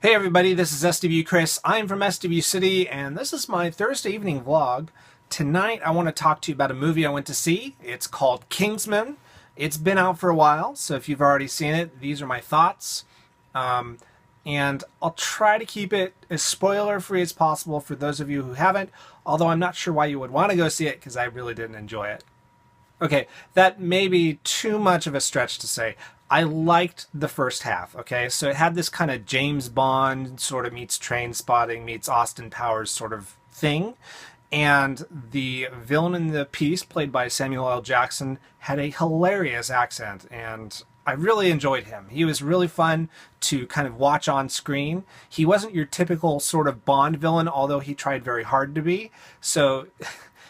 Hey everybody, this is SWChris. I'm from SW City, and this is my Thursday evening vlog. Tonight I want to talk to you about a movie I went to see. It's called Kingsmen. It's been out for a while, so if you've already seen it, these are my thoughts. And I'll try to keep it as spoiler-free as possible for those of you who haven't, although I'm not sure why you would want to go see it, because I really didn't enjoy it. Okay, that may be too much of a stretch to say. I liked the first half, okay? So it had this kind of James Bond sort of meets Train Spotting meets Austin Powers sort of thing. And the villain in the piece, played by Samuel L. Jackson, had a hilarious accent, and I really enjoyed him. He was really fun to kind of watch on screen. He wasn't your typical sort of Bond villain, although he tried very hard to be. So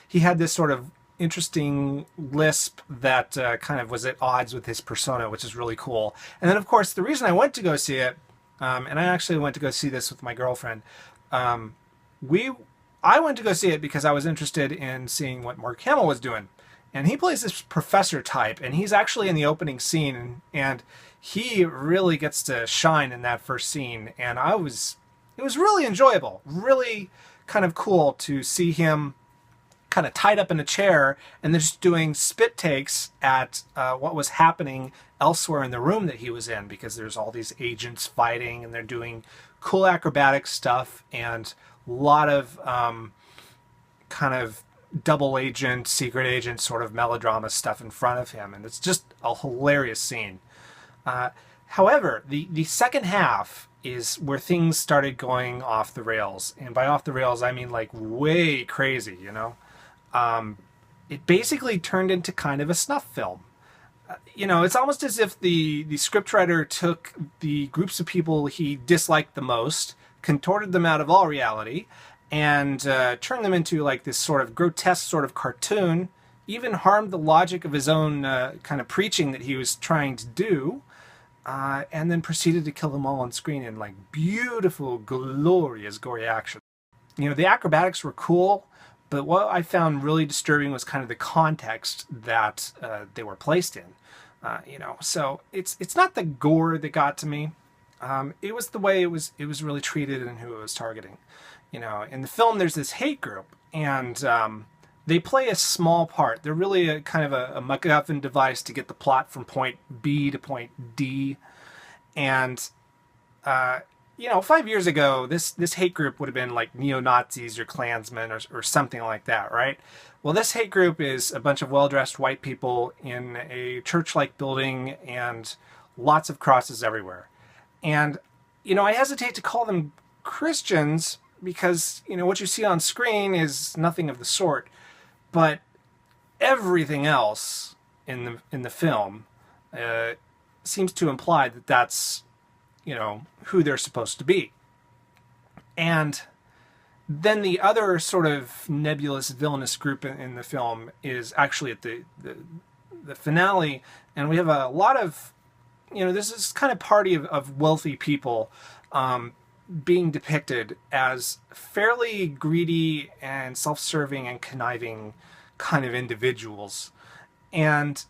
he had this sort of interesting lisp that kind of was at odds with his persona, which is really cool. And then, of course, the reason I went to go see it, and I actually went to go see this with my girlfriend, I went to go see it because I was interested in seeing what Mark Hamill was doing. And he plays this professor type, and he's actually in the opening scene, and he really gets to shine in that first scene. And it was really enjoyable, really kind of cool to see him kind of tied up in a chair and they're just doing spit takes at what was happening elsewhere in the room that he was in, because there's all these agents fighting and they're doing cool acrobatic stuff and a lot of kind of double agent, secret agent sort of melodrama stuff in front of him, and it's just a hilarious scene. However, the second half is where things started going off the rails, and by off the rails I mean like way crazy, you know. It basically turned into kind of a snuff film. It's almost as if the scriptwriter took the groups of people he disliked the most, contorted them out of all reality, and turned them into like this sort of grotesque sort of cartoon, even harmed the logic of his own kind of preaching that he was trying to do, and then proceeded to kill them all on screen in like beautiful, glorious, gory action. The acrobatics were cool, but what I found really disturbing was kind of the context that they were placed in. So it's not the gore that got to me. It was the way it was really treated and who it was targeting. In the film, there's this hate group, and they play a small part. They're really a kind of a MacGuffin device to get the plot from point B to point D. And 5 years ago, this hate group would have been like neo-Nazis or Klansmen or something like that, right? Well, this hate group is a bunch of well-dressed white people in a church-like building and lots of crosses everywhere. And, I hesitate to call them Christians because, what you see on screen is nothing of the sort. But everything else in the film seems to imply that that's who they're supposed to be. And then the other sort of nebulous villainous group in the film is actually at the finale, and we have a lot of, this is kind of party of wealthy people being depicted as fairly greedy and self-serving and conniving kind of individuals. And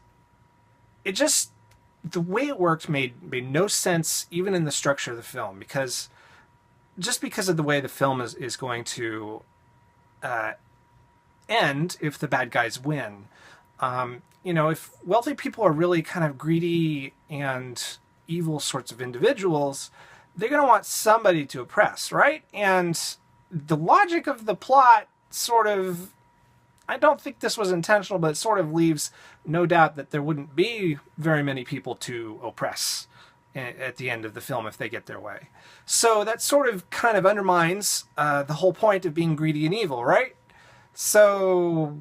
it just, the way it worked made no sense even in the structure of the film, because of the way the film is going to end if the bad guys win. If wealthy people are really kind of greedy and evil sorts of individuals, they're going to want somebody to oppress, right? And the logic of the plot sort of, I don't think this was intentional, but it sort of leaves no doubt that there wouldn't be very many people to oppress at the end of the film if they get their way. So that sort of kind of undermines the whole point of being greedy and evil, right? So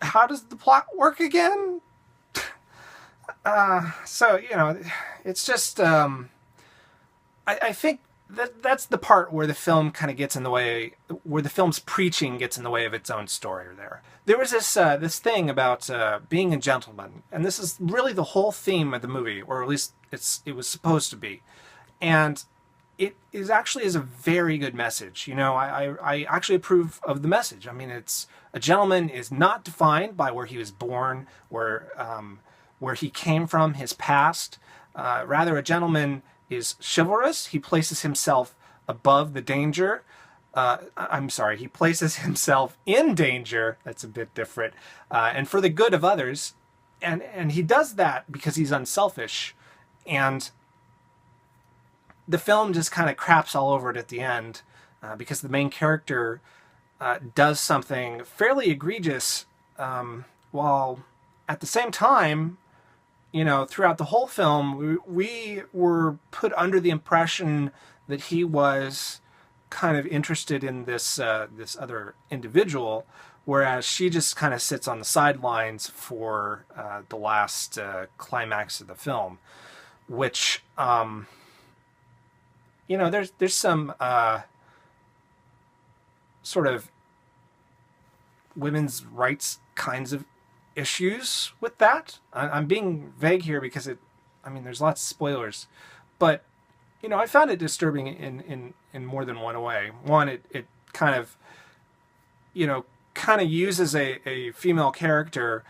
how does the plot work again? It's just, I think that's the part where the film kind of gets in the way, where the film's preaching gets in the way of its own story. There was this thing about being a gentleman, and this is really the whole theme of the movie, or at least it was supposed to be, and it is actually a very good message. I actually approve of the message. I mean, it's a gentleman is not defined by where he was born, where he came from, his past. Rather, a gentleman is chivalrous. He places himself above the danger. I'm sorry, he places himself in danger. That's a bit different. And for the good of others. And he does that because he's unselfish. And the film just kind of craps all over it at the end because the main character does something fairly egregious while at the same time, you know, throughout the whole film, we were put under the impression that he was kind of interested in this this other individual, whereas she just kind of sits on the sidelines for the last climax of the film, which, you know, there's some sort of women's rights kinds of issues with that. I'm being vague here because I mean, there's lots of spoilers, but you know, I found it disturbing in more than one way. One, it kind of, you know, kind of uses a female character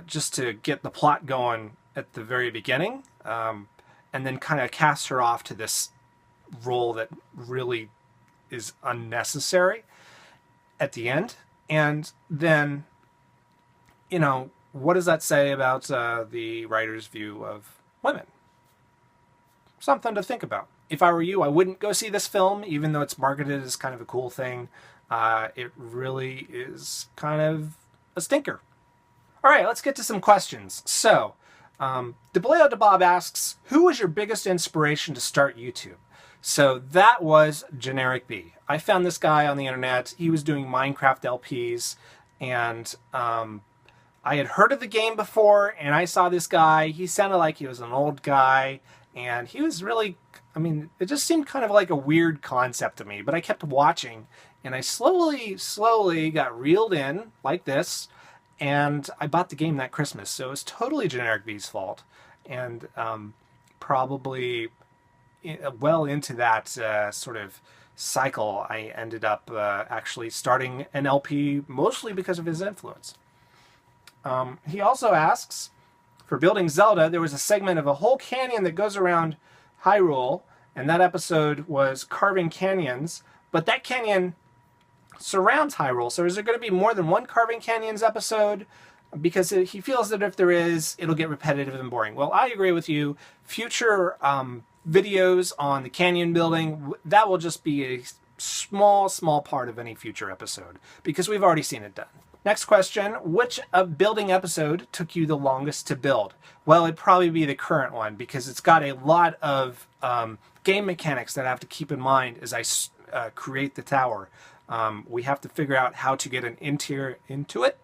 just to get the plot going at the very beginning, and then kind of casts her off to this role that really is unnecessary at the end. And then, you know, what does that say about the writer's view of women? Something to think about. If I were you, I wouldn't go see this film, even though it's marketed as kind of a cool thing. It really is kind of a stinker. All right, let's get to some questions. So, DeBleo DeBob asks, who was your biggest inspiration to start YouTube? So that was Generic B. I found this guy on the internet. He was doing Minecraft LPs, and I had heard of the game before, and I saw this guy. He sounded like he was an old guy, and he was really, I mean, it just seemed kind of like a weird concept to me, but I kept watching, and I slowly got reeled in like this, and I bought the game that Christmas. So it was totally Generic B's fault, and probably well into that sort of cycle, I ended up actually starting an LP mostly because of his influence. He also asks, for Building Zelda, there was a segment of a whole canyon that goes around Hyrule, and that episode was Carving Canyons, but that canyon surrounds Hyrule, so is there going to be more than one Carving Canyons episode? Because he feels that if there is, it'll get repetitive and boring. Well, I agree with you. Future videos on the canyon building, that will just be a small part of any future episode, because we've already seen it done. Next question, which building episode took you the longest to build? Well, it'd probably be the current one, because it's got a lot of game mechanics that I have to keep in mind as I create the tower. We have to figure out how to get an interior into it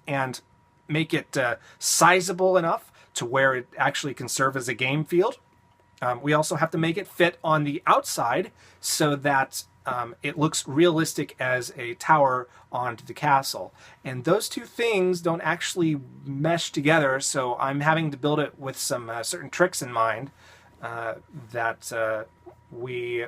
and make it sizable enough to where it actually can serve as a game field. We also have to make it fit on the outside so that it looks realistic as a tower onto the castle. And those two things don't actually mesh together, so I'm having to build it with some certain tricks in mind that we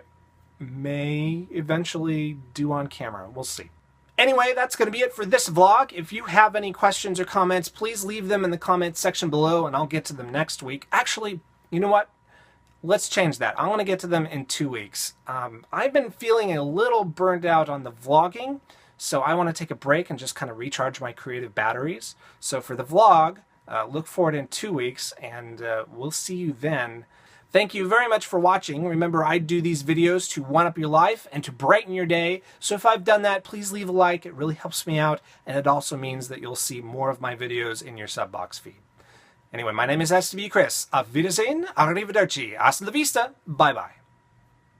may eventually do on camera. We'll see. Anyway, that's going to be it for this vlog. If you have any questions or comments, please leave them in the comments section below, and I'll get to them next week. Actually, you know what? Let's change that. I want to get to them in 2 weeks. I've been feeling a little burned out on the vlogging, so I want to take a break and just kind of recharge my creative batteries. So for the vlog, look forward in 2 weeks, and we'll see you then. Thank you very much for watching. Remember, I do these videos to one-up your life and to brighten your day. So if I've done that, please leave a like. It really helps me out, and it also means that you'll see more of my videos in your sub box feed. Anyway, my name is SWChris. Auf Wiedersehen, arrivederci, hasta la vista, bye-bye.